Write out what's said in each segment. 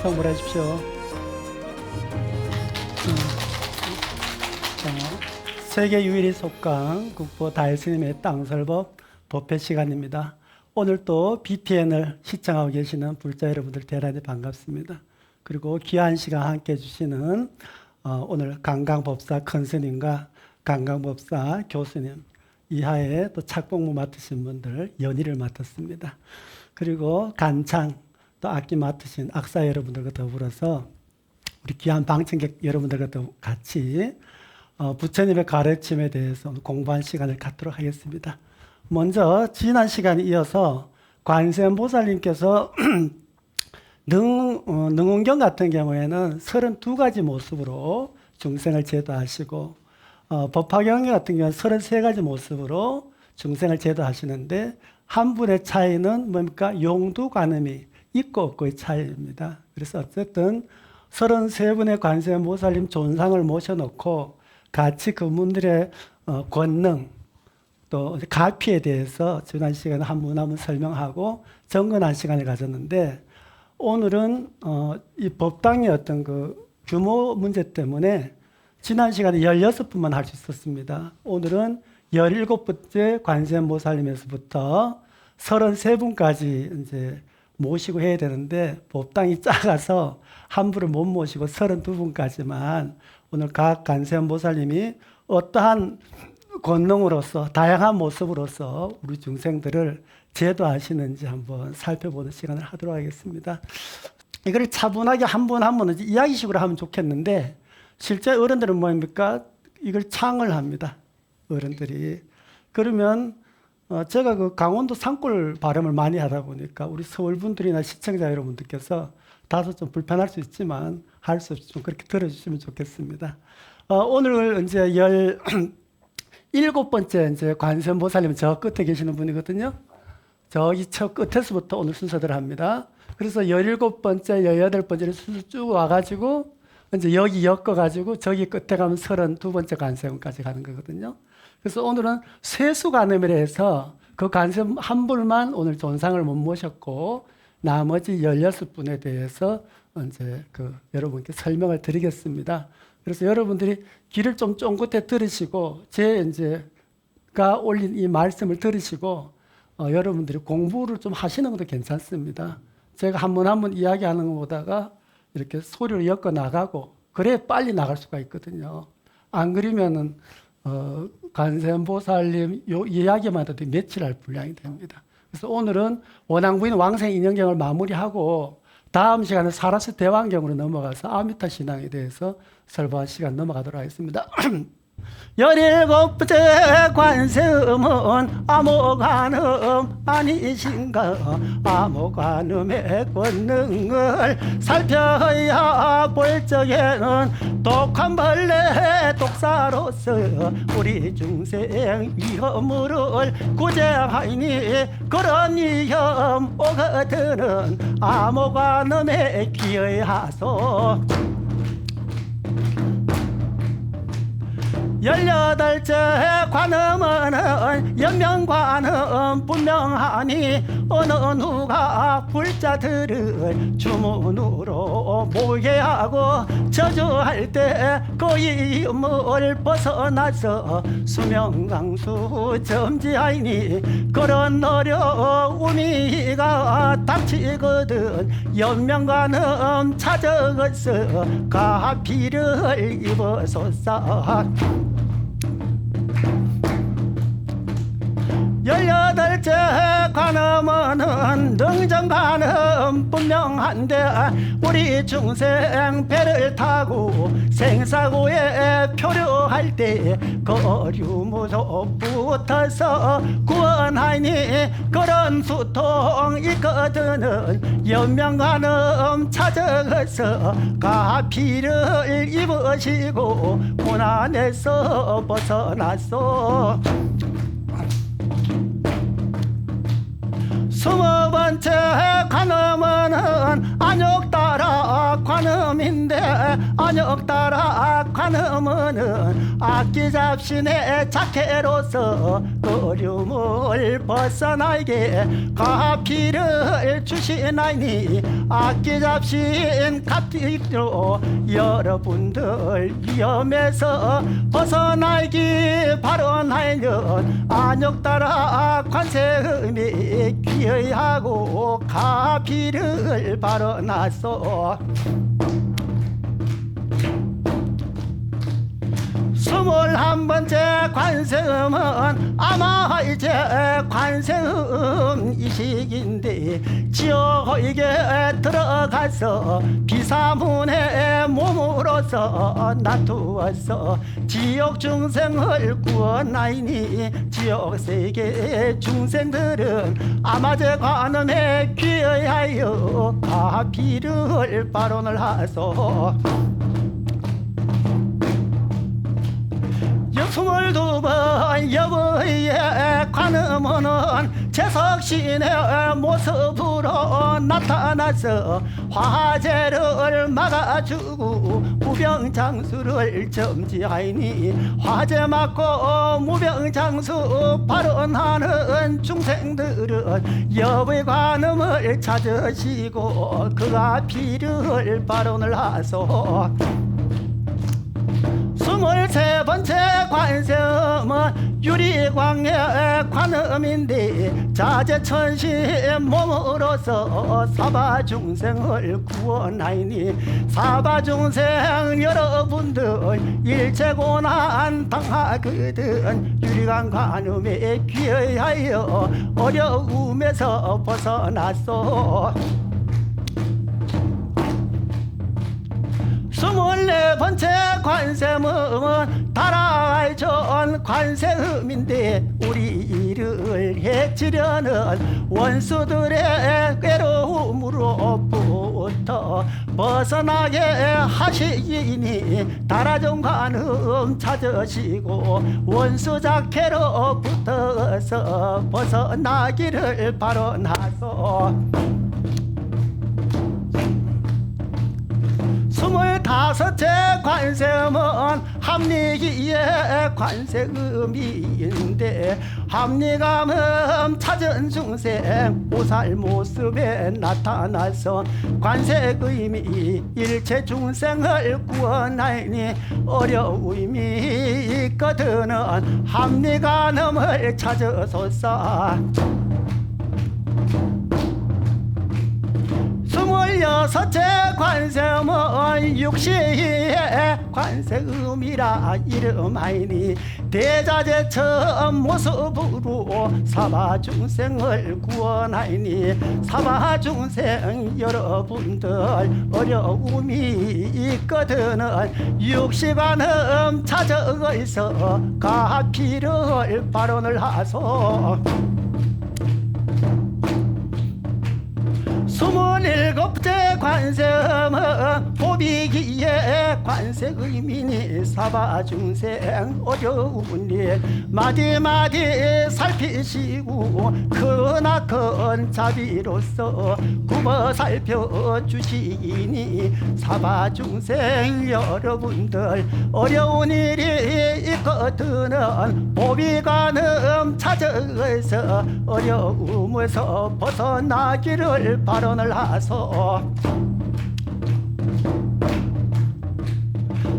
청구해 주십시오. 자, 세계 유일의 속강 국보 다혜스님의 땅설법 법회 시간입니다. 오늘 또 BTN을 시청하고 계시는 불자 여러분들 대단히 반갑습니다. 그리고 귀한 시간 함께 해주시는 오늘 강강법사 큰스님과 강강법사 교수님 이하에 또 착복무 맡으신 분들 연희를 맡았습니다. 그리고 간창 또 악기 맡으신 악사 여러분들과 더불어서 우리 귀한 방청객 여러분들과 같이 부처님의 가르침에 대해서 공부한 시간을 갖도록 하겠습니다. 먼저 지난 시간에 이어서 관세음보살님께서 능운경 같은 경우에는 32가지 모습으로 중생을 제도하시고 법화경 같은 경우는 33가지 모습으로 중생을 제도하시는데 한 분의 차이는 뭡니까? 용두관음이 있고 없고의 차이입니다. 그래서 어쨌든 33분의 관세음보살님 존상을 모셔놓고 같이 그분들의 권능 또 가피에 대해서 지난 시간에 한 분 한 분 설명하고 정근한 시간을 가졌는데 오늘은 이 법당의 어떤 그 규모 문제 때문에 지난 시간에 16분만 할 수 있었습니다. 오늘은 17번째 관세음보살님에서부터 33분까지 이제 모시고 해야 되는데 법당이 작아서 한 분을 못 모시고 32분까지만 오늘 각 관세음보살님이 어떠한 권능으로서 다양한 모습으로서 우리 중생들을 제도하시는지 한번 살펴보는 시간을 하도록 하겠습니다. 이걸 차분하게 한 분 한 분은 이야기식으로 하면 좋겠는데 실제 어른들은 뭡니까? 이걸 창을 합니다. 어른들이. 그러면 제가 그 강원도 산골 발음을 많이 하다 보니까 우리 서울 분들이나 시청자 여러분들께서 다소 좀 불편할 수 있지만 할 수 없이 좀 그렇게 들어주시면 좋겠습니다. 오늘 이제 17번째 이제 관세음보살님 저 끝에 계시는 분이거든요. 저기 저 끝에서부터 오늘 순서대로 합니다. 그래서 17번째, 18번째를 순서 쭉 와가지고 이제 여기 엮어가지고 저기 끝에 가면 32번째 관세음까지 가는 거거든요. 그래서 오늘은 세수관음이라 해서 그 관세음 한 분만 오늘 존상을 못 모셨고 나머지 16분에 대해서 이제 여러분께 설명을 드리겠습니다. 그래서 여러분들이 귀를 좀 쫑긋해 들으시고 제가 올린 이 말씀을 들으시고 여러분들이 공부를 좀 하시는 것도 괜찮습니다. 제가 한 번 한 번 이야기하는 것보다가 이렇게 소리를 엮어 나가고 그래야 빨리 나갈 수가 있거든요. 안 그러면은 관세음보살님 요 이야기만 해도 며칠 할 분량이 됩니다. 그래서 오늘은 원앙부인 왕생인연경을 마무리하고 다음 시간에 사라스 대왕경으로 넘어가서 아미타 신앙에 대해서 설법한 시간 넘어가도록 하겠습니다. 17번째 관세음은 암호관음 아니신가? 암호관음의 권능을 살펴야 볼 적에는 독한 벌레 독사로서 우리 중생 위험을 구제하니 그런 위험 오거드는 암호관음에 기여하소. 18째 관음은 영명관음 분명하니 어느 누가 불자들을 주문으로 모게 하고 저주할 때 그 이음을 벗어나서 수명강수 점지하니 그런 어려움이가 닥치거든 영명관음 찾아서 가피를 입어소서. 18째 관음은 능정관음 분명한데 우리 중생 배를 타고 생사고에 표류할 때 거류무소 붙어서 구원하니 그런 수통 있거든은 연명관음 찾아서 가피를 입으시고 고난에서 벗어났소. 20번째 관음은 안욕따라 관음이 관음인데 안역 따라 관음은 악기 잡신의 자케로서 그림을 벗어나게 가피를 주시나니 악기 잡신 값비로 여러분들 위험에서 벗어나기 바라나이는 안역 따라 관세음이 귀의하고 가피를 바라나서 21번째 관세음은 아마 이제 관세음 이식인데 지옥에 들어가서 비사문의 몸으로서 놔두어서 지옥 중생을 구원하이니 지옥 세계 중생들은 아마제 관음에 귀의하여 가피를 발언을 하소 22번 여보의 관음은 재석신의 모습으로 나타나서 화재를 막아주고 무병장수를 점지하니 화재 막고 무병장수 발언하는 중생들은 여보의 관음을 찾으시고 그가 비를 발언을 하소 23번째 관세음은 유리광의 관음인데 자재천시 몸으로서 사바중생을 구원하니 사바중생 여러분들 일체고난 당하거든 유리광 관음에 귀의하여 어려움에서 벗어났소 24번째 관세음은 달아전 관세음인데 우리를 해치려는 원수들의 괴로움으로부터 벗어나게 하시니 달아전 관음 찾으시고 원수 자케로부터서 벗어나기를 바라나소 25째 관세음은 합리기의 관세음인데 합리감음 찾은 중생 보살 모습에 나타나서 관세음이 일체 중생을 구원하니 어려움이 있거든은 합리감음을 찾으소서 26째 관세음은 육시의 관세음이라 이름하이니 대자재처 모습으로 사바중생을 구원하이니 사바중생 여러분들 어려움이 있거든은 육시관음 찾아서 가피를 발언을 하소 27번째 관세음은 보비기의 관세음이니 사바중생 어려운 일 마디마디 살피시고 크나큰 자비로서 굽어 살펴주시니 사바중생 여러분들 어려운 일이 있거든은 보비관음 찾아서 어려움에서 벗어나기를 발언을 하소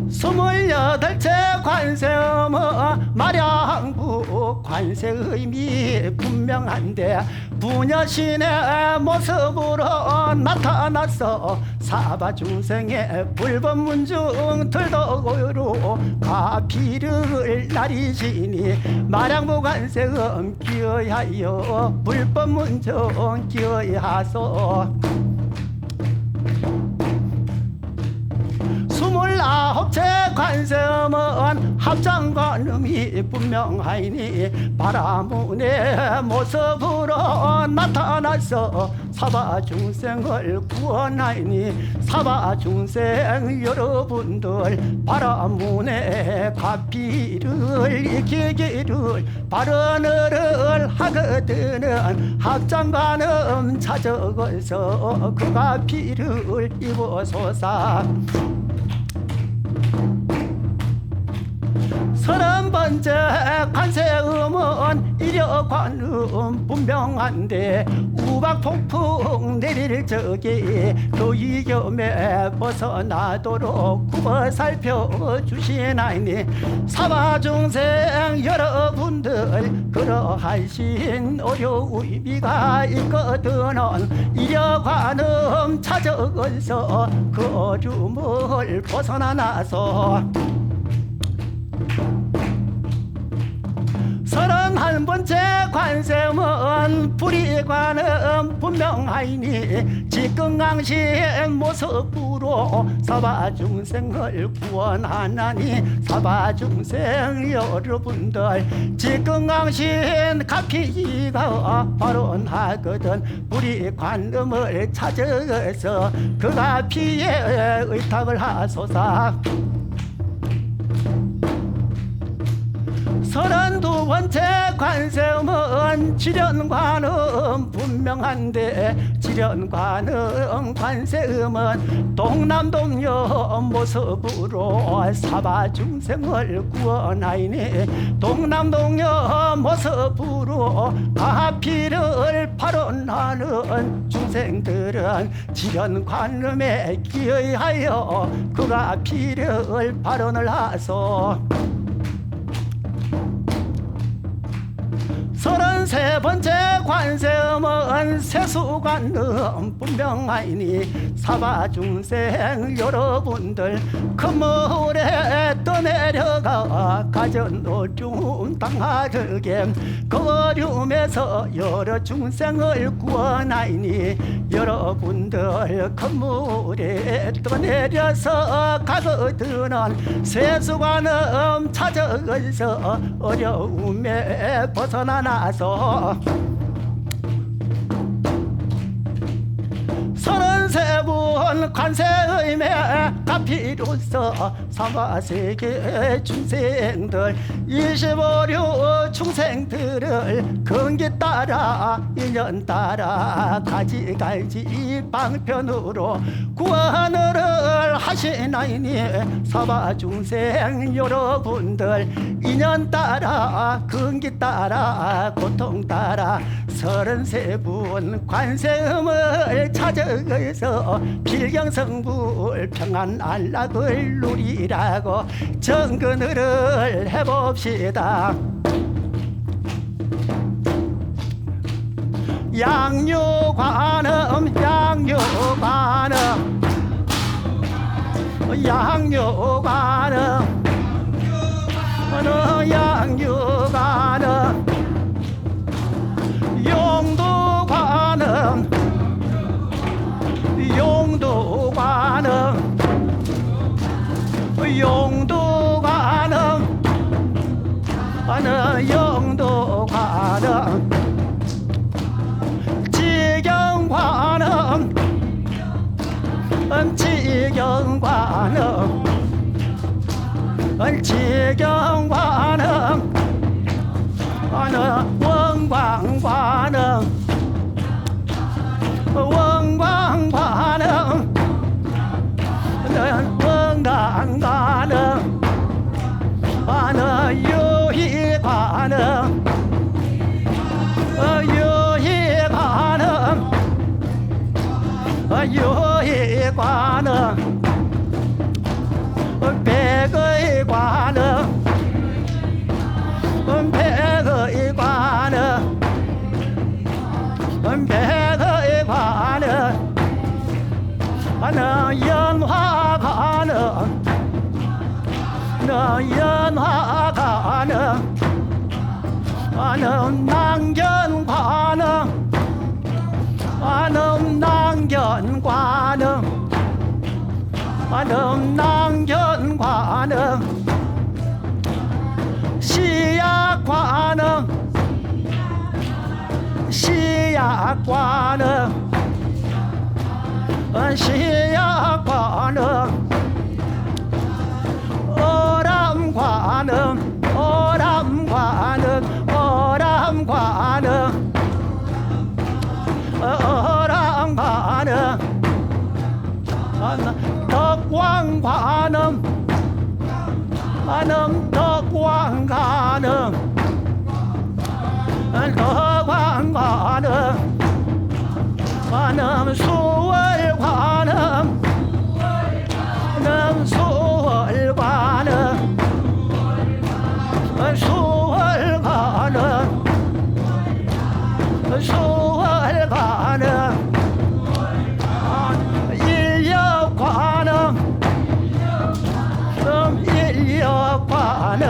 28째 관세음은 마량부 관세음이 분명한데 부녀신의 모습으로 나타나서 사바중생의 불법문중 들도로 가피를 나리시니 마량부 관세음 기어하여 불법문중 기어하소 29째 관세음은 합장관음이 분명하이니 바라문의 모습으로 나타나서 사바 중생을 구원하니 사바 중생 여러분들 바라문에 가피를 이기기를 발언을 하거든은 합장관음 찾아가서 그 가피를 입어소사 30번째 관세음은 이력관음 분명한데 우박폭풍 내릴 적에 그 위험에 벗어나도록 굽어 살펴주시나이니 사바중생 여러분들 그러하신 어려움이가 있거든은 이력관음 찾아가서 그 어려움을 벗어나서 31번째 관세음은 불이관음 분명하이니 직근강신 모습으로 사바중생을 구원하나니 사바중생 여러분들 직근강신 가피가 발언하거든 불이관음을 찾아서 그 가피에 의탁을 하소사 32번째 관세음은 지련관음 분명한데 지련관음 관세음은 동남동녀 모습으로 사바중생을 구원하이니 동남동녀 모습으로 가피를 발언하는 중생들은 지련관음에 기여하여 그 가피를 발언을 하소 33번째 관세음은 세수관음 분명하이니 사바중생 여러분들 큰 물에 떠내려가 가전노중 당하르게 그 어려움에서 여러 중생을 구원하이니 여러분들 큰 물에 떠내려서 가거든은 세수관음 찾아가서 어려움에 벗어나서 33번 관세음에 가피로서 사바세계 중생들 25류 중생들을 근기 따라 인연 따라 가지갈지 방편으로 구원을 하시나이니 사바중생 여러분들 인연 따라 근기 따라 고통 따라 33분 관세음을 찾아가서 필경성불 평안 안락을 누리라고 정근을 해봅시다. 양요관음 양요관음 양요관음 양요관음 용도관음 용도관음 용도관음 용도관음 지경관음 지경관음 지경관음 원광관음 원광관음 원광관음 유희관음 유희관음 유희관음 백의관음 백의관음 백의관음 연화관음 연화관음 낭견관음 낭견관음 낭견관음 시약관음 시약관음 시약관음 어람관음 어람관음 어람관음 어람관음 덕왕관음 관음 덕왕관음 덕왕관음 관음 수월관음 관음 수월관음 수월관음 수월관음 인력관음 인력관음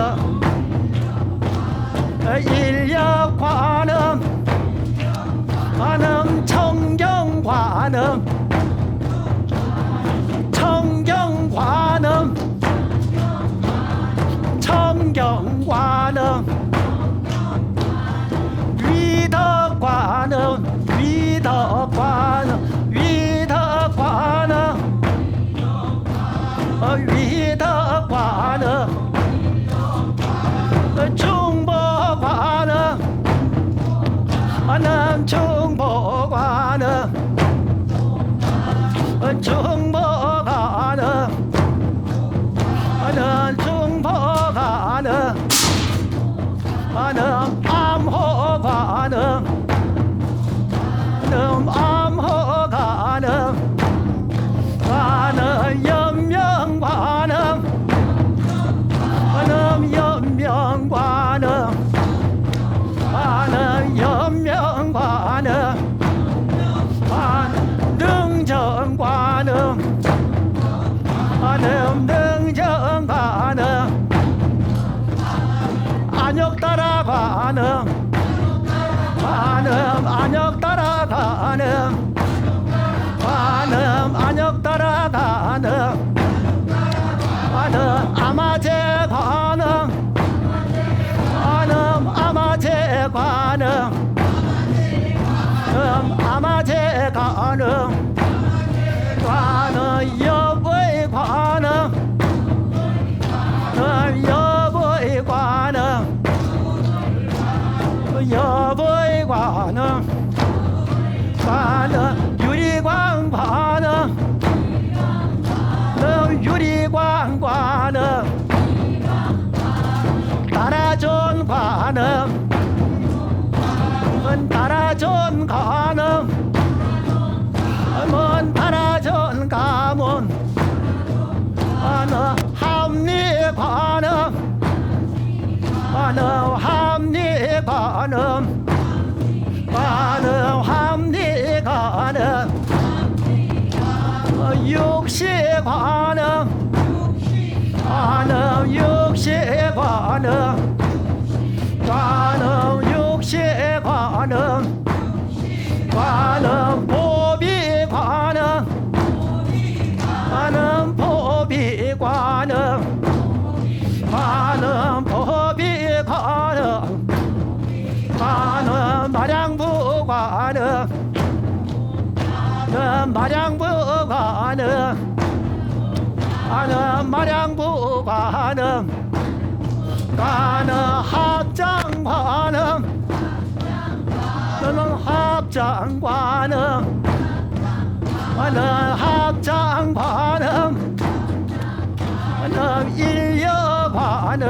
인력관음 관음 청경관음 청경관음 청경관음 위덕관음 위덕관음 위덕관음 위덕관음 중보관음 관음 중보관음 중보관음 관음 중보관음 관음 암호관음 관음 암호관음 관음 연명관음 관음 연명관음 관음 연명관음 관음 능정관음 관음 능정관음 안역따라관음 관음 안역따라관음 관음 안역따라관음 관음 아마제관음 관음 아마제관음 아마제관음 관음 여보의관음 여보의관음 여보의관음 관음 유리광관음 유리광관음 따라존관음 따라존관음 먼 따라존가문 합리관음 합리관음 합리관음 육시관음 육시관음 관음 육시관음 관음 보비관음 관음 보비관음 관음 보비관음 관음 마량부관음 마량부관음 관음 마량부관음 관음 합장관음 합장관음 관음 합장관음 관음 일여관음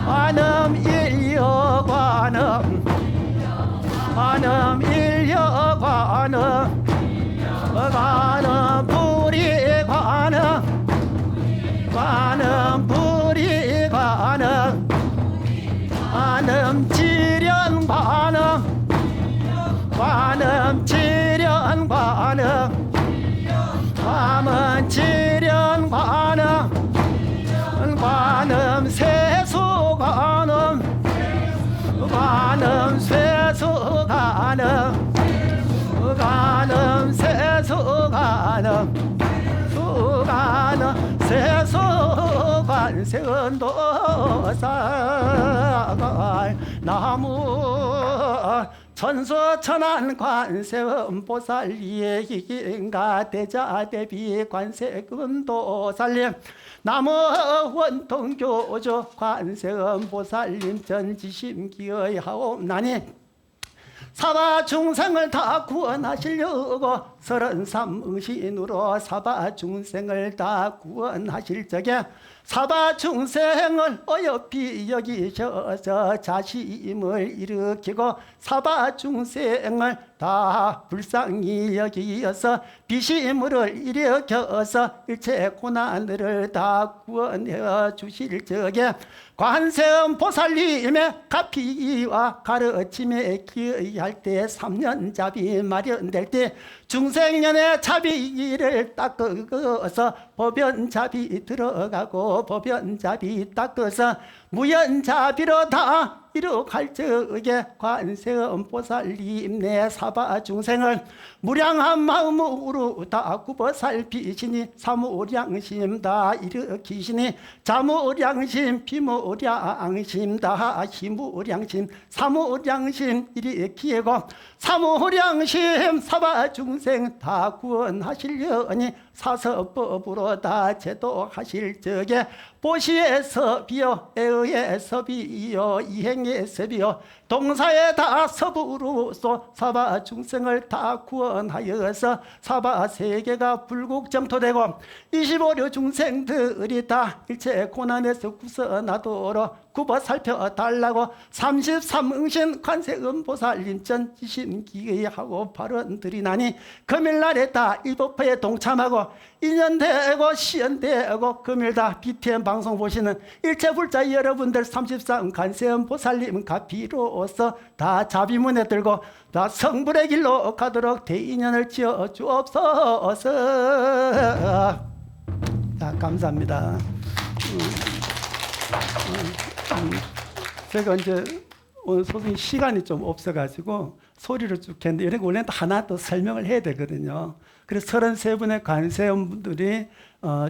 관음 일여관음 관음 일여관음 관음 불이관음 관음 불이관음 관음 지련관음 관음 지련관음 관음 지련관음 관음 세수관음 관음 세수관음 관음 세수관음 수관음 세수관 세운도사관 나무 천수천안 관세음보살리에 기인가 대자대비 관세음도살림 나무 원통교조 관세음보살님 전지심기의 하옵나니 사바 중생을 다 구원하시려고 33응신으로 사바 중생을 다 구원하실 적에 사바 중생을 어여삐 여기셔서 자심을 일으키고 사바 중생을 다 불쌍히 여기어서 비심을 일으켜서 일체 고난을 다 구원해 주실 적에 관세음 보살님의 가피와 가르침에 기여할 때 3년잡이 마련될 때 중생년의 잡이를 닦아서 법연잡이 들어가고 법연잡이 닦아서 무연잡이로 다 이룩할 적에 관세음 보살님 내 사바 중생을 무량한 마음으로 다 굽어 살피시니 사무량심 다 일으키시니 자무량심 비무량심 다 희무량심 사무량심 일으키고 사무량심 사바 중생 다 구원하시려니 사서법으로 다 제도하실 적에 보시의 섭이요 애의 섭이요 이행의 섭이요 동사의 다 섭으로서 사바 중생을 다 구원하여서 사바 세계가 불국정토되고 25류 중생들이 다 일체 고난에서 구선하도록 굽어 살펴달라고 33응신 관세음보살님 전지심기하고 발언드리나니 금일날에 다 일법회에 동참하고 인연되고 시연되고 금일다 BTN 방송 보시는 일체 불자 여러분들 33 관세음보살님 가피로서 다 자비문에 들고 다 성불의 길로 가도록 대인연을 지어 주옵소서. 자, 감사합니다. 제가 이제 오늘 소승이 시간이 좀 없어가지고 소리를 쭉 했는데 이런 거 원래는 하나 더 설명을 해야 되거든요. 그래서 33분의 관세음분들이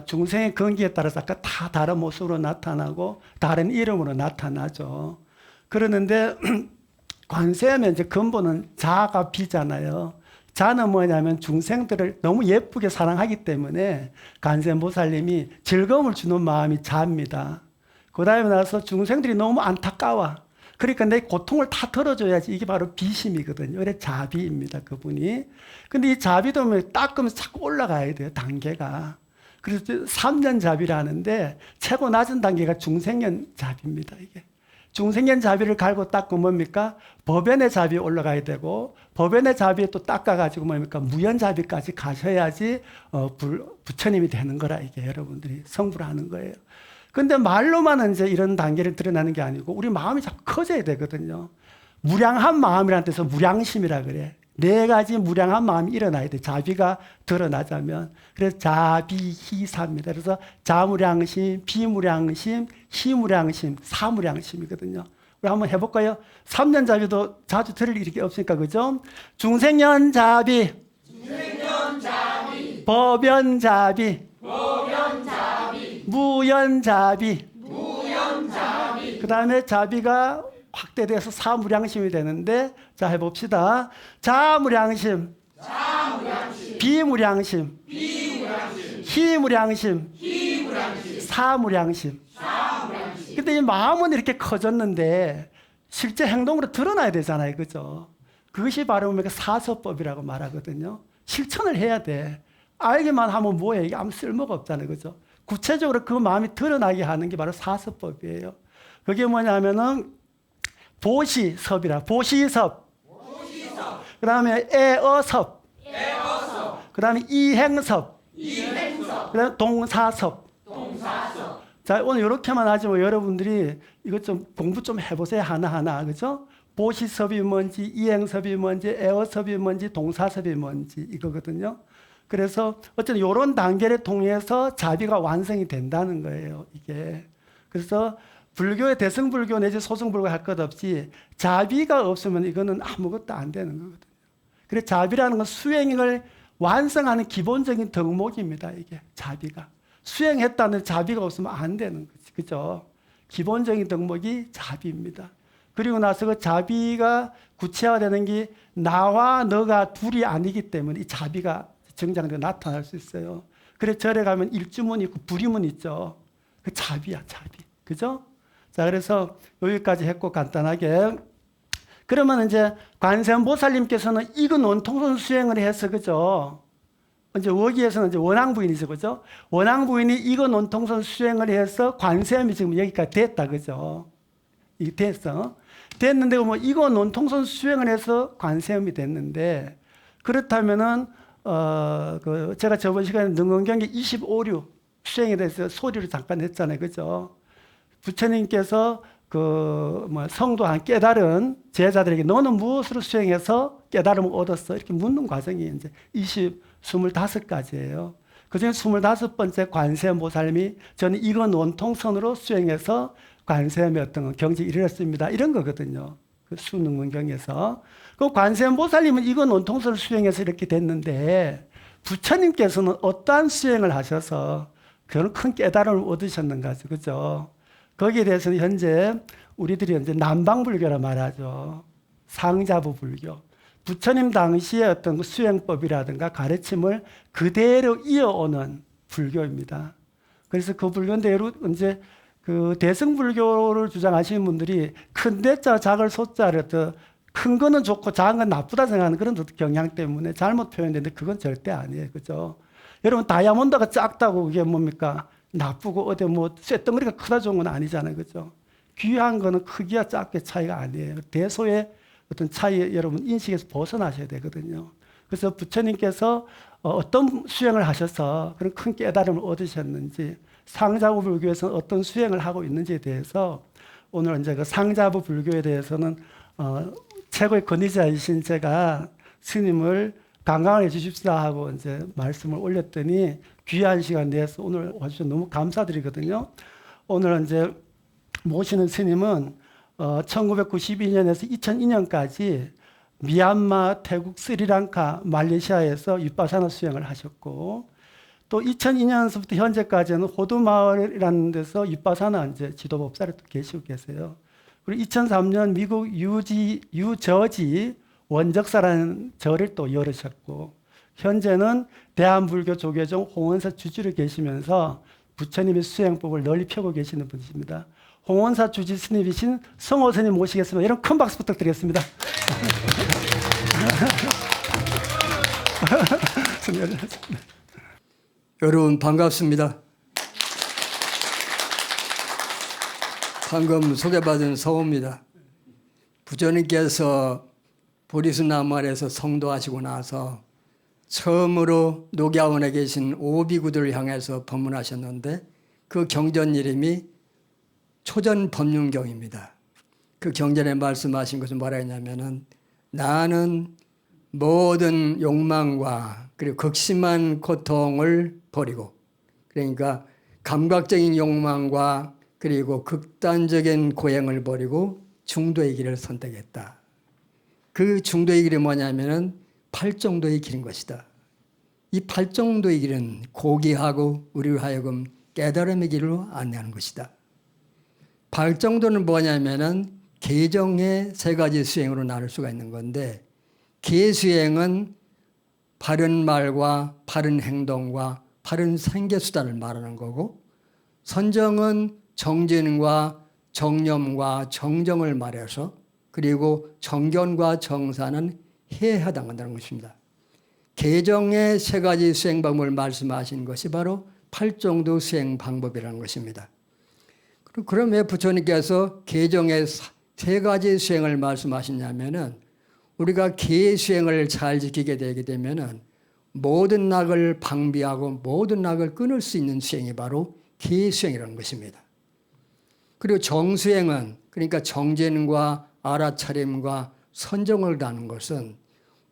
중생의 건기에 따라서 아까 다 다른 모습으로 나타나고 다른 이름으로 나타나죠. 그러는데 관세음의 이제 근본은 자가 비잖아요. 자는 뭐냐면 중생들을 너무 예쁘게 사랑하기 때문에 관세음보살님이 즐거움을 주는 마음이 자입니다. 그 다음에 나서 중생들이 너무 안타까워. 그러니까 내 고통을 다 덜어줘야지. 이게 바로 비심이거든요. 그래 자비입니다. 그분이. 근데 이 자비도 닦으면 자꾸 올라가야 돼요. 단계가. 그래서 3년 자비라는데 최고 낮은 단계가 중생년 자비입니다. 이게. 중생년 자비를 갈고 닦고 뭡니까? 법연의 자비에 올라가야 되고 법연의 자비에 또 닦아가지고 뭡니까? 무연자비까지 가셔야지 부처님이 되는 거라 이게 여러분들이 성불하는 거예요. 근데 말로만 이제 이런 단계를 드러나는 게 아니고 우리 마음이 자꾸 커져야 되거든요. 무량한 마음이라는 뜻에서 무량심이라 그래. 4가지 무량한 마음이 일어나야 돼. 자비가 드러나자면. 그래서 자비희사입니다. 그래서 자무량심, 비무량심, 희무량심, 사무량심이거든요. 우리 한번 해볼까요? 3년 자비도 자주 들을 일이 없으니까 그죠? 중생년 자비, 법연 자비, 무연 자비, 그 다음에 자비가 확대돼서 사무량심이 되는데 자 해봅시다. 자무량심, 비무량심, 희무량심, 사무량심. 근데 이 마음은 이렇게 커졌는데 실제 행동으로 드러나야 되잖아요. 그죠? 그것이 바로 사서법이라고 말하거든요. 실천을 해야 돼. 알기만 하면 뭐해? 이게 아무 쓸모가 없잖아요. 그죠? 구체적으로 그 마음이 드러나게 하는 게 바로 사서법이에요. 그게 뭐냐면은 보시섭이라. 보시섭. 그 다음에 애어섭. 그 다음에 이행섭. 그 다음에 동사섭. 자, 오늘 이렇게만 하지 뭐 여러분들이 이것 좀 공부 좀 해보세요. 하나하나. 그죠? 보시섭이 뭔지, 이행섭이 뭔지, 애어섭이 뭔지, 동사섭이 뭔지 이거거든요. 그래서 어쨌든 이런 단계를 통해서 자비가 완성이 된다는 거예요. 이게. 그래서 불교의 대승불교 내지 소승불교 할 것 없이 자비가 없으면 이거는 아무것도 안 되는 거거든요. 그래서 자비라는 건 수행을 완성하는 기본적인 덕목입니다. 이게 자비가. 수행했다는 자비가 없으면 안 되는 거지. 그죠? 기본적인 덕목이 자비입니다. 그리고 나서 그 자비가 구체화되는 게 나와 너가 둘이 아니기 때문에 이 자비가 정장되어 나타날 수 있어요. 그래서 절에 가면 일주문 있고 불이문 있죠. 그 자비야, 자비. 그죠? 자, 그래서 여기까지 했고 간단하게. 그러면 이제 관세음보살님께서는 이거 논통선 수행을 해서, 그죠? 이제 거기에서는 이제 원앙부인이죠, 그죠? 원앙부인이 이거 논통선 수행을 해서 관세음이 지금 여기까지 됐다, 그죠? 이게 됐어. 됐는데, 뭐, 이거 논통선 수행을 해서 관세음이 됐는데, 그렇다면은, 제가 저번 시간에 능언경기 25류 수행에 대해서 소리를 잠깐 했잖아요, 그죠? 부처님께서 성도한 깨달은 제자들에게 너는 무엇으로 수행해서 깨달음을 얻었어? 이렇게 묻는 과정이 이제 25가지예요. 그 중에 25번째 관세음보살님이 저는 이거 논통선으로 수행해서 관세음의 어떤 경지에 이르렀습니다. 이런 거거든요. 그 수능문경에서. 그 관세음보살님은 이거 논통선을 수행해서 이렇게 됐는데 부처님께서는 어떠한 수행을 하셔서 그런 큰 깨달음을 얻으셨는가죠. 그죠? 거기에 대해서는 현재 우리들이 이제 남방불교라 말하죠. 상자부 불교. 부처님 당시의 어떤 수행법이라든가 가르침을 그대로 이어오는 불교입니다. 그래서 그 불교대로 이제 그 대승불교를 주장하시는 분들이 큰 대자 작을 소자를 큰 거는 좋고 작은 건 나쁘다 생각하는 그런 경향 때문에 잘못 표현되는데 그건 절대 아니에요. 그죠? 여러분 다이아몬드가 작다고 그게 뭡니까? 나쁘고 어디 뭐 쇳덩어리가 크다 좋은 건 아니잖아요. 그죠? 귀한 거는 크기와 작게 차이가 아니에요. 대소의 어떤 차이 여러분 인식에서 벗어나셔야 되거든요. 그래서 부처님께서 어떤 수행을 하셔서 그런 큰 깨달음을 얻으셨는지 상자부 불교에서는 어떤 수행을 하고 있는지에 대해서 오늘 이제 그 상자부 불교에 대해서는 최고의 권위자이신 제가 스님을 강강해 주십시다 하고 이제 말씀을 올렸더니 귀한 시간 내서 오늘 와주셔서 너무 감사드리거든요. 오늘 이제 모시는 스님은 1992년에서 2002년까지 미얀마, 태국, 스리랑카, 말레이시아에서 윗바사나 수행을 하셨고 또 2002년서부터 현재까지는 호두마을이라는 데서 윗바사나 이제 지도법사를 또 계시고 계세요. 그리고 2003년 미국 유저지 원적사라는 절을 또 열으셨고 현재는 대한불교 조계종 홍원사 주지로 계시면서 부처님의 수행법을 널리 펴고 계시는 분이십니다. 홍원사 주지 스님이신 성호 스님 모시겠습니다. 이런 큰 박수 부탁드리겠습니다. 여러분 반갑습니다. 방금 소개받은 성호입니다. 부처님께서 보리수나무 아래에서 성도하시고 나서 처음으로 녹야원에 계신 오비구들을 향해서 법문하셨는데 그 경전 이름이 초전법륜경입니다. 그 경전에 말씀하신 것은 뭐라 했냐면은 나는 모든 욕망과 그리고 극심한 고통을 버리고 그러니까 감각적인 욕망과 그리고 극단적인 고행을 버리고 중도의 길을 선택했다. 그 중도의 길이 뭐냐면은 팔정도의 길인 것이다. 이 팔정도의 길은 고귀하고 우리를 하여금 깨달음의 길로 안내하는 것이다. 팔정도는 뭐냐면은 계정의 세 가지 수행으로 나눌 수가 있는 건데 계수행은 바른 말과 바른 행동과 바른 생계수단을 말하는 거고 선정은 정진과 정념과 정정을 말해서 그리고 정견과 정사는 해야한다는 것입니다. 계정의 세 가지 수행 방법을 말씀하신 것이 바로 팔정도 수행 방법이라는 것입니다. 그럼 왜 부처님께서 계정의 세 가지 수행을 말씀하시냐면은 우리가 계수행을 잘 지키게 되게 되면은 모든 낙을 방비하고 모든 낙을 끊을 수 있는 수행이 바로 계수행이라는 것입니다. 그리고 정수행은 그러니까 정진과 알아차림과 선정을 다하는 것은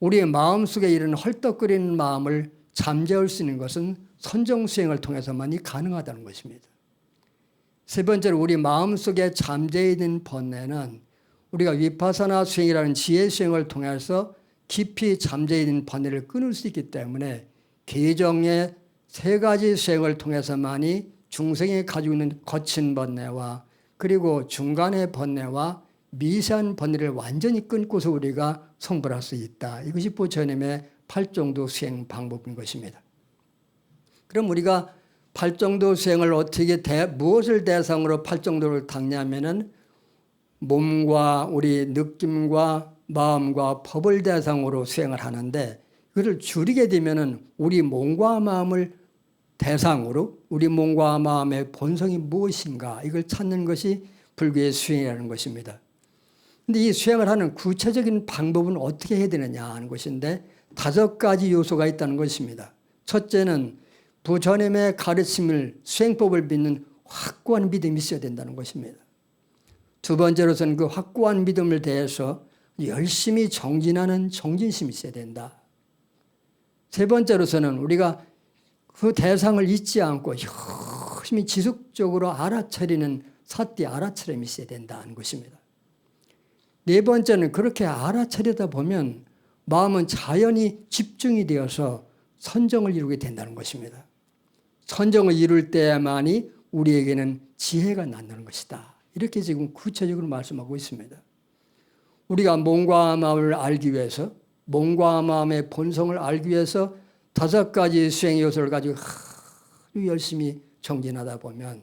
우리의 마음속에 이런 헐떡거리는 마음을 잠재울 수 있는 것은 선정수행을 통해서만이 가능하다는 것입니다. 세 번째로 우리 마음속에 잠재해 있는 번뇌는 우리가 위파사나 수행이라는 지혜수행을 통해서 깊이 잠재해 있는 번뇌를 끊을 수 있기 때문에 계정의 세 가지 수행을 통해서만이 중생이 가지고 있는 거친 번뇌와 그리고 중간의 번뇌와 미세한 번뇌를 완전히 끊고서 우리가 성불할 수 있다. 이것이 부처님의 팔정도 수행 방법인 것입니다. 그럼 우리가 팔정도 수행을 어떻게 무엇을 대상으로 팔정도를 닦냐면은 몸과 우리 느낌과 마음과 법을 대상으로 수행을 하는데, 그것을 줄이게 되면은 우리 몸과 마음을 대상으로 우리 몸과 마음의 본성이 무엇인가 이걸 찾는 것이 불교의 수행이라는 것입니다. 근데 이 수행을 하는 구체적인 방법은 어떻게 해야 되느냐 하는 것인데 5가지 요소가 있다는 것입니다. 첫째는 부처님의 가르침을 수행법을 믿는 확고한 믿음이 있어야 된다는 것입니다. 두 번째로서는 그 확고한 믿음을 대해서 열심히 정진하는 정진심이 있어야 된다. 세 번째로서는 우리가 그 대상을 잊지 않고 열심히 지속적으로 알아차리는 사띠 알아차림이 있어야 된다는 것입니다. 네 번째는 그렇게 알아차리다 보면 마음은 자연히 집중이 되어서 선정을 이루게 된다는 것입니다. 선정을 이룰 때만이 우리에게는 지혜가 난다는 것이다. 이렇게 지금 구체적으로 말씀하고 있습니다. 우리가 몸과 마음을 알기 위해서, 몸과 마음의 본성을 알기 위해서 5가지 수행 요소를 가지고 아주 열심히 정진하다 보면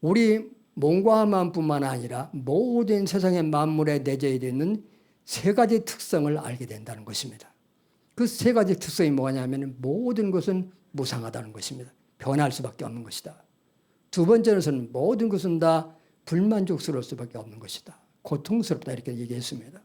우리 몸과 마음뿐만 아니라 모든 세상의 만물에 내재해 있는 3가지 특성을 알게 된다는 것입니다. 그 3가지 특성이 뭐냐면 모든 것은 무상하다는 것입니다. 변할 수밖에 없는 것이다. 두 번째로서는 모든 것은 다 불만족스러울 수밖에 없는 것이다. 고통스럽다 이렇게 얘기했습니다.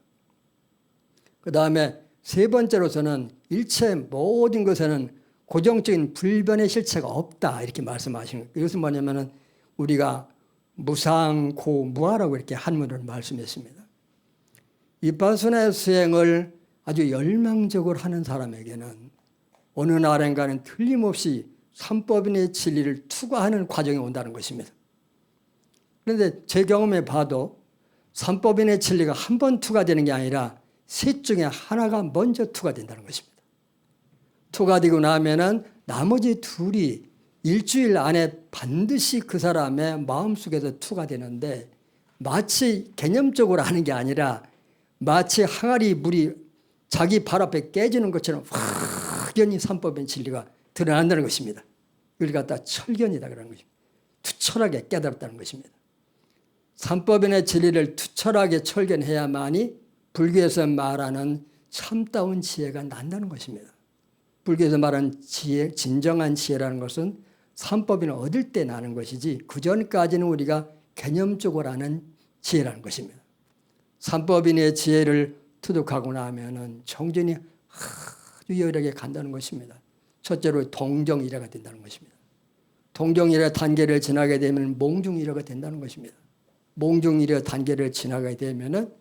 그 다음에 세 번째로서는 일체 모든 것에는 고정적인 불변의 실체가 없다 이렇게 말씀하시는 거예요. 이것은 뭐냐면은 우리가 무상고 무아라고 이렇게 한문으로 말씀했습니다. 비파스나 수행을 아주 열망적으로 하는 사람에게는 어느 날인가는 틀림없이 삼법인의 진리를 투과하는 과정이 온다는 것입니다. 그런데 제 경험에 봐도 삼법인의 진리가 한 번 투과되는 게 아니라 셋 중에 하나가 먼저 투과된다는 것입니다. 투과되고 나면은 나머지 둘이 일주일 안에 반드시 그 사람의 마음속에서 투과되는데 마치 개념적으로 하는 게 아니라 마치 항아리 물이 자기 발 앞에 깨지는 것처럼 확연히 삼법인 진리가 드러난다는 것입니다. 이걸 갖다 철견이다 그러는 것입니다. 투철하게 깨달았다는 것입니다. 삼법인의 진리를 투철하게 철견해야만이 불교에서 말하는 참다운 지혜가 난다는 것입니다. 불교에서 말하는 지혜, 진정한 지혜라는 것은 삼법인을 얻을 때 나는 것이지 그 전까지는 우리가 개념적으로 하는 지혜라는 것입니다. 삼법인의 지혜를 투득하고 나면은 정진이 아주 열하게 간다는 것입니다. 첫째로 동정이래가 된다는 것입니다. 동정이래 단계를 지나게 되면 몽중이래가 된다는 것입니다. 몽중이래 단계를 지나게 되면은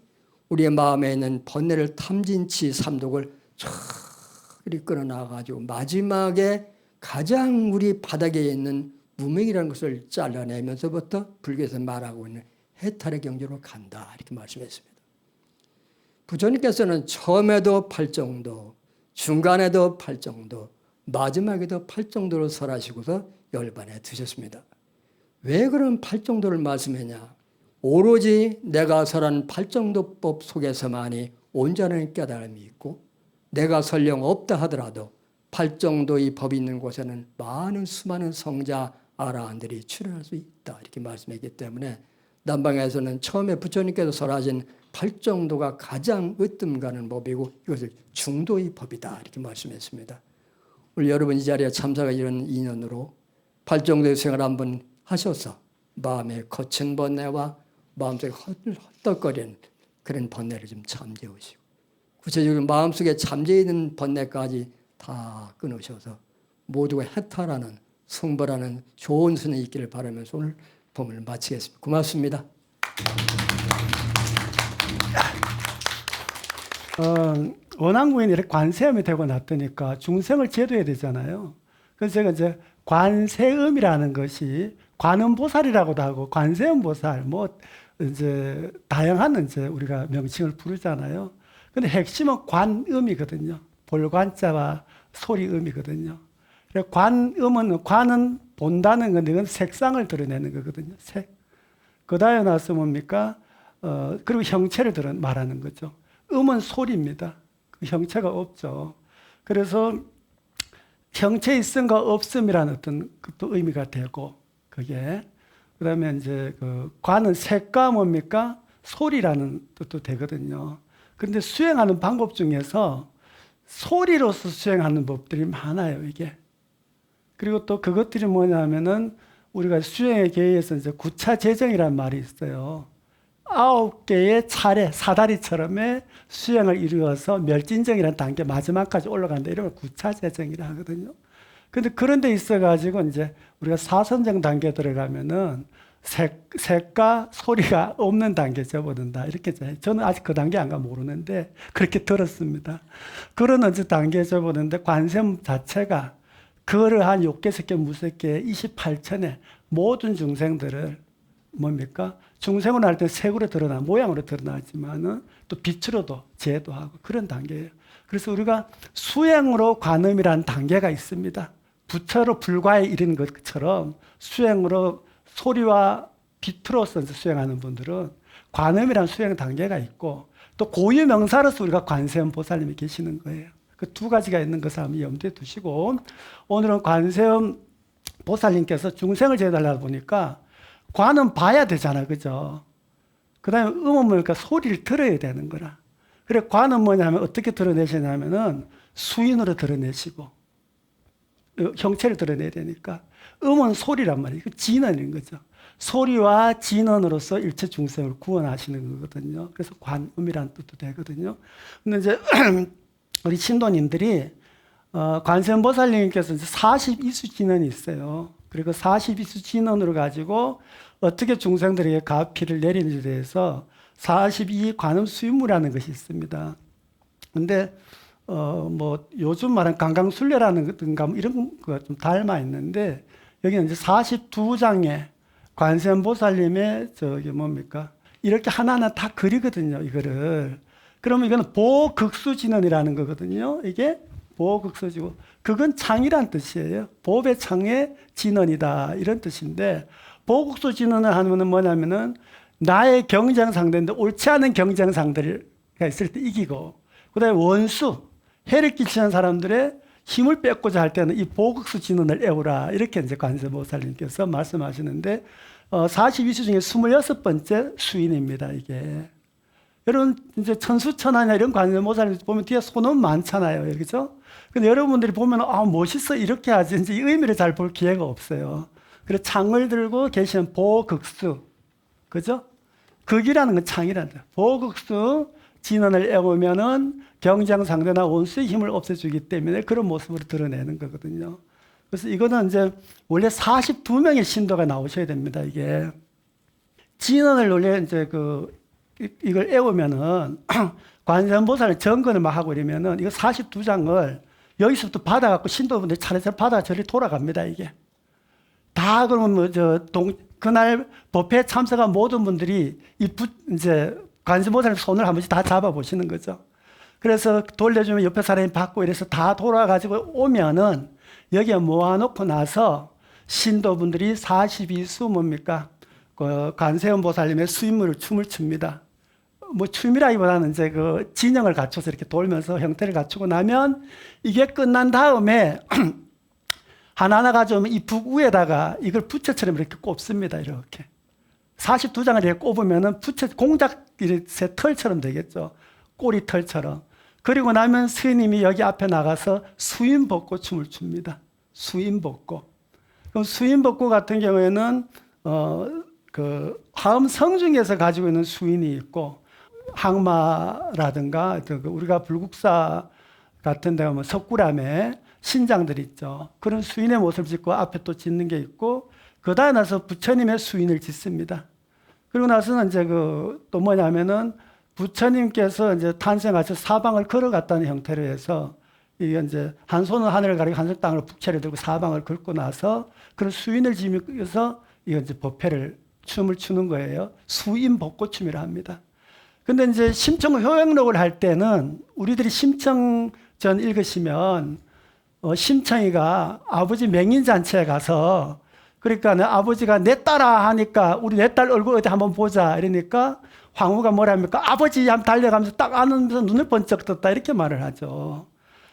우리의 마음에 있는 번뇌를 탐진치 삼독을 쫙 끌어나가지고 마지막에 가장 우리 바닥에 있는 무명이라는 것을 잘라내면서부터 불교에서 말하고 있는 해탈의 경지로 간다 이렇게 말씀했습니다. 부처님께서는 처음에도 8정도, 중간에도 8정도, 마지막에도 8정도로 설하시고서 열반에 두셨습니다. 왜 그런 8정도를 말씀했냐? 오로지 내가 설한 8정도법 속에서만이 온전한 깨달음이 있고 내가 설령 없다 하더라도 8정도의 법이 있는 곳에는 많은 수많은 성자 아라한들이 출현할 수 있다 이렇게 말씀했기 때문에 남방에서는 처음에 부처님께서 설하신 8정도가 가장 으뜸 가는 법이고 이것을 중도의 법이다 이렇게 말씀했습니다. 오늘 여러분 이 자리에 참사가 이런 인연으로 8정도의 수행을 한번 하셔서 마음의 거친 번뇌와 마음속에 헛떡거리는 그런 번뇌를 좀 잠재우시고 구체적으로 마음속에 잠재있는 번뇌까지 다 끊으셔서 모두가 해탈하는 성불하는 좋은 순이 있기를 바라면서 오늘 법문을 마치겠습니다. 고맙습니다. 원한구인이 이렇게 관세음이 되고 났더니까 중생을 제도해야 되잖아요. 그래서 제가 이제 관세음이라는 것이 관음보살이라고도 하고 관세음보살 뭐 이제 다양한 이제 우리가 명칭을 부르잖아요. 근데 핵심은 관음이거든요. 볼관자와 소리음이거든요. 관음은 관은 본다는 건데 이건 색상을 드러내는 거거든요. 색. 그 다음에 나서 뭡니까? 그리고 형체를 말하는 거죠. 음은 소리입니다. 그 형체가 없죠. 그래서 형체 있음과 없음이라는 어떤 또 의미가 되고, 그게. 그 다음에 이제 그 관은 색과 뭡니까? 소리라는 뜻도 되거든요. 그런데 수행하는 방법 중에서 소리로서 수행하는 법들이 많아요, 이게. 그리고 또 그것들이 뭐냐면은 우리가 수행의 계에서 이제 구차재정이라는 말이 있어요. 9개의 차례, 사다리처럼의 수행을 이루어서 멸진정이라는 단계 마지막까지 올라간다. 이런 걸 구차재정이라 하거든요. 근데 그런 데 있어가지고 이제 우리가 사선정 단계에 들어가면은 색과 소리가 없는 단계에 접어든다. 이렇게 저는 아직 그 단계 안 가 모르는데 그렇게 들었습니다. 그런 어느 단계에 접어드는데 관세음 자체가 그러한 6개, 색개, 무색계 28천의 모든 중생들을 뭡니까? 중생으로 할 때 색으로 드러나, 모양으로 드러나지만은 또 빛으로도 제도하고 그런 단계예요. 그래서 우리가 수행으로 관음이라는 단계가 있습니다. 부처로 불과에 이르는 것처럼 수행으로 소리와 빛으로서 수행하는 분들은 관음이라는 수행 단계가 있고 또 고유 명사로서 우리가 관세음 보살님이 계시는 거예요. 그 두 가지가 있는 것을 한번 염두에 두시고 오늘은 관세음 보살님께서 중생을 제도하려다 보니까 관은 봐야 되잖아, 그죠? 그 다음에 음은 뭐니까 소리를 들어야 되는 거라. 그래, 관은 뭐냐면 어떻게 드러내시냐면은 수인으로 드러내시고 형체를 드러내야 되니까 음은 소리란 말이에요. 진언인 거죠. 소리와 진언으로서 일체 중생을 구원하시는 거거든요. 그래서 관음이라는 뜻도 되거든요. 근데 이제 우리 신도님들이 관세음보살님께서 42수 진언이 있어요. 그리고 42수 진언으로 가지고 어떻게 중생들에게 가피를 내리는지에 대해서 42 관음 수임무라는 것이 있습니다. 근데 뭐 요즘 말하는 강강술래라는 건가 뭐 이런 거가 좀 닮아 있는데 여기는 이제 42장의 관세음보살님의 저기 뭡니까? 이렇게 하나하나 다 그리거든요, 이거를. 그러면 이거는 보극수진언이라는 거거든요. 이게 보극수지고 그건 창이란 뜻이에요. 보배 창의 진언이다 이런 뜻인데 보극수진언을 하면은 뭐냐면은 나의 경쟁 상대인데 옳지 않은 경쟁 상대가 있을 때 이기고 그다음에 원수 해를 끼치는 사람들의 힘을 뺏고자 할 때는 이 보극수 진언을 애우라 이렇게 이제 관세음보살님께서 말씀하시는데 42수 중에 26번째 수인입니다, 이게. 여러분, 이제 천수천하냐 이런 관세음보살님 보면 뒤에 소는 많잖아요. 그죠? 근데 여러분들이 보면, 아, 멋있어. 이렇게 하지. 이제 이 의미를 잘 볼 기회가 없어요. 그래서 창을 들고 계시는 보극수. 그죠? 극이라는 건 창이라는 거예요. 보극수 진언을 애우면은 경쟁 상대나 원수의 힘을 없애주기 때문에 그런 모습으로 드러내는 거거든요. 그래서 이거는 이제 원래 42명의 신도가 나오셔야 됩니다, 이게. 진언을 원래 이제 이걸 애우면은 관세음보살을 정근을 막 하고 이러면은 이거 42장을 여기서부터 받아갖고 신도분들이 차례차례 받아 저리 돌아갑니다, 이게. 다 그러면 그날 법회에 참석한 모든 분들이 이제 관세음보살님 손을 한 번씩 다 잡아보시는 거죠. 그래서 돌려주면 옆에 사람이 받고 이래서 다 돌아가지고 오면은 여기에 모아놓고 나서 신도분들이 42수 뭡니까? 관세음보살님의 수임무를 춤을 춥니다. 뭐 춤이라기보다는 이제 진영을 갖춰서 이렇게 돌면서 형태를 갖추고 나면 이게 끝난 다음에 하나하나 가져오면 이 북 위에다가 이걸 부채처럼 이렇게 꼽습니다. 이렇게. 42장을 이렇게 꼽으면은 부채, 공작 새 털처럼 되겠죠. 꼬리털처럼. 그리고 나면 스님이 여기 앞에 나가서 수인복고 춤을 춥니다. 수인복고. 그럼 수인복고 같은 경우에는 하음성 중에서 가지고 있는 수인이 있고 항마라든가 우리가 불국사 같은 데 가면 석굴암에 신장들 있죠. 그런 수인의 모습을 짓고 앞에 또 짓는 게 있고 그다음에 나서 부처님의 수인을 짓습니다. 그리고 나서는 이제 또 뭐냐면은 부처님께서 이제 탄생하셔서 사방을 걸어갔다는 형태로 해서 이게 이제 한 손은 하늘을 가리고 한 손은 땅으로 북채를 들고 사방을 긁고 나서 그런 수인을 지면서 이거 이제 법회를 춤을 추는 거예요. 수인복고춤이라 합니다. 근데 이제 심청 효행록을 할 때는 우리들이 심청전 읽으시면 심청이가 아버지 맹인잔치에 가서 그러니까 아버지가 내 딸아 하니까 우리 내 딸 얼굴 어디 한번 보자 이러니까 황후가 뭐라 합니까? 아버지 하면 달려가면서 딱 안으면서 눈을 번쩍 떴다 이렇게 말을 하죠.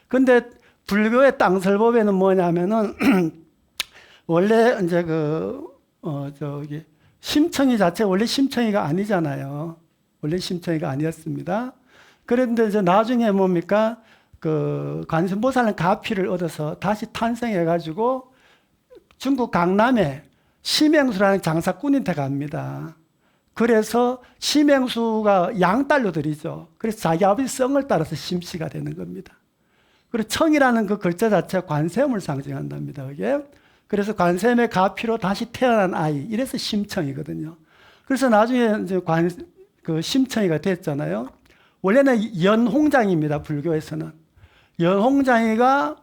근데 불교의 땅설법에는 뭐냐면은 원래 이제 심청이 자체가 원래 심청이가 아니잖아요. 원래 심청이가 아니었습니다. 그런데 이제 나중에 뭡니까? 그 관세음보살은 가피를 얻어서 다시 탄생해가지고 중국 강남에 심행수라는 장사꾼한테 갑니다. 그래서 심행수가 양딸로 들이죠. 그래서 자기 아버지 성을 따라서 심씨가 되는 겁니다. 그리고 청이라는 그 글자 자체가 관세음을 상징한답니다. 그게. 그래서 관세음의 가피로 다시 태어난 아이. 이래서 심청이거든요. 그래서 나중에 이제 그 심청이가 됐잖아요. 원래는 연홍장입니다. 불교에서는. 연홍장이가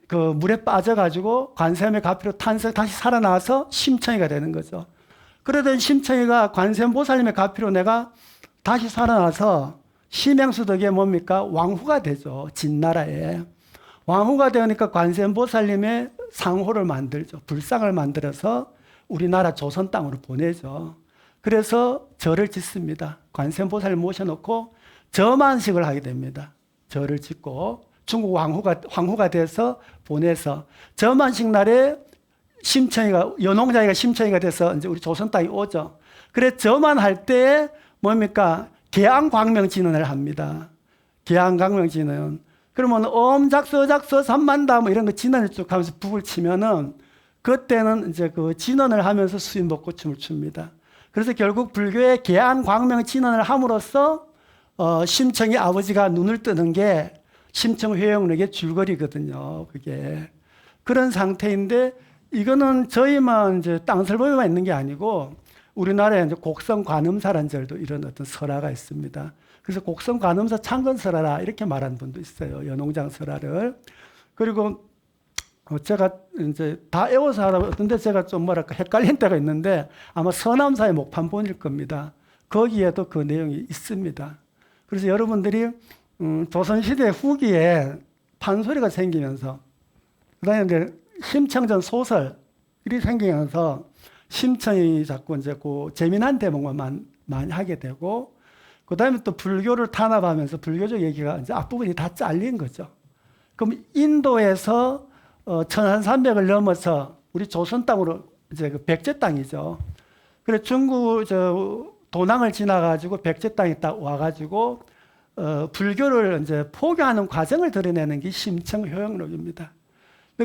그 물에 빠져가지고 관세음의 가피로 다시 살아나서 심청이가 되는 거죠. 그러던 심청이가 관세음보살님의 가피로 내가 다시 살아나서 심행수 덕에 뭡니까? 왕후가 되죠. 진나라에. 왕후가 되니까 관세음보살님의 상호를 만들죠. 불상을 만들어서 우리나라 조선 땅으로 보내죠. 그래서 절을 짓습니다. 관세음보살을 모셔놓고 저만식을 하게 됩니다. 절을 짓고 중국 황후가 돼서 보내서 저만식 날에 심청이가 연홍자이가 심청이가 돼서 이제 우리 조선 땅에 오죠. 그래 저만할 때 뭡니까? 계양광명진언을 합니다. 계양광명진언. 그러면 엄작서작서 삼만다 뭐 이런 거 진언을 쭉 하면서 북을 치면은 그때는 이제 그 진언을 하면서 수인복고춤을 춥니다. 그래서 결국 불교의 계양광명진언을 함으로써 심청이 아버지가 눈을 뜨는 게 심청회영록의 줄거리거든요. 그게 그런 상태인데 이거는 저희만 이제 땅설법에만 있는 게 아니고 우리나라에 이제 곡성관음사라는 절도 이런 어떤 설화가 있습니다. 그래서 곡성관음사 창건설화라 이렇게 말하는 분도 있어요. 연홍장설화를. 그리고 제가 이제 다 애워서 하던데 제가 좀 뭐랄까 헷갈린 때가 있는데 아마 서남사의 목판본일 겁니다. 거기에도 그 내용이 있습니다. 그래서 여러분들이 조선시대 후기에 판소리가 생기면서 그다음에 이제 심청전 소설이 생기면서 심청이 자꾸 이제 그 재미난 대목만 많이 하게 되고 그다음에 또 불교를 탄압하면서 불교적 얘기가 이제 앞부분이 다 잘린 거죠. 그럼 인도에서 1300을 넘어서 우리 조선 땅으로 이제 그 백제 땅이죠. 그래 중국 도낭을 지나가지고 백제 땅에 딱 와가지고 불교를 이제 포교하는 과정을 드러내는 게 심청효영록입니다.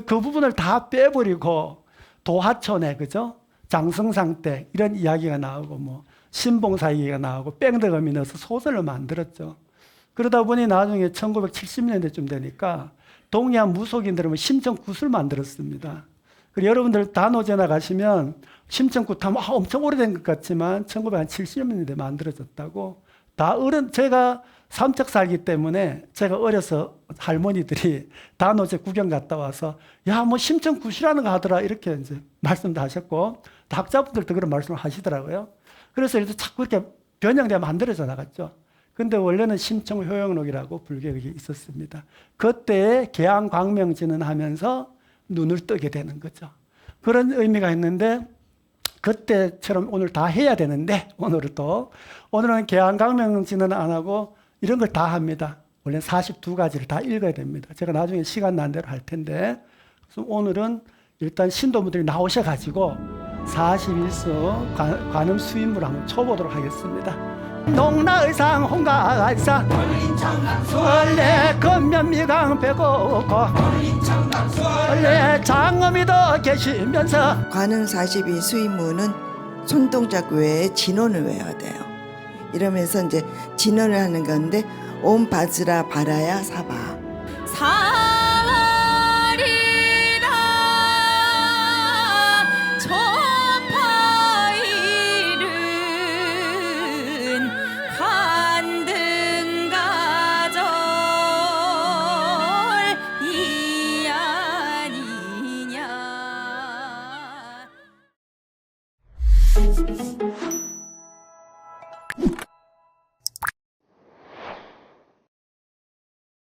그 부분을 다 빼버리고 도하촌에 그죠? 장성상 때 이런 이야기가 나오고 뭐 신봉사 얘기가 나오고 뺑덕음이 넣어서 소설을 만들었죠. 그러다 보니 나중에 1970년대쯤 되니까 동해안 무속인들은 심청굿을 만들었습니다. 그리고 여러분들 단오제나 가시면 심청굿 하면 엄청 오래된 것 같지만 1970년대 만들어졌다고 다 제가 삼척 살기 때문에 제가 어려서 할머니들이 단오제 구경 갔다 와서 야 뭐 심청굿이라는 거 하더라 이렇게 이제 말씀도 하셨고 학자분들도 그런 말씀을 하시더라고요. 그래서 이렇게 자꾸 이렇게 변형되어 만들어져 나갔죠. 근데 원래는 심청효영록이라고 불교에 있었습니다. 그때 계양광명진언 하면서 눈을 뜨게 되는 거죠. 그런 의미가 있는데 그때처럼 오늘 다 해야 되는데 오늘은 계양광명진언 안 하고 이런 걸 다 합니다. 원래 42가지를 다 읽어야 됩니다. 제가 나중에 시간 난 대로 할 텐데 그래서 오늘은 일단 신도분들이 나오셔가지고 41수 관음 수인물 한번 쳐보도록 하겠습니다. 농라의상 홍가의상 원래 건면미강 배고고 원래 장엄이도 계시면서 관음 42 수인무는 손동작 외에 진언을 외워야 돼요. 이러면서 이제 진언을 하는 건데 옴 바즈라 바라야 사바 사리라 저파이른 관등가절 이아니냐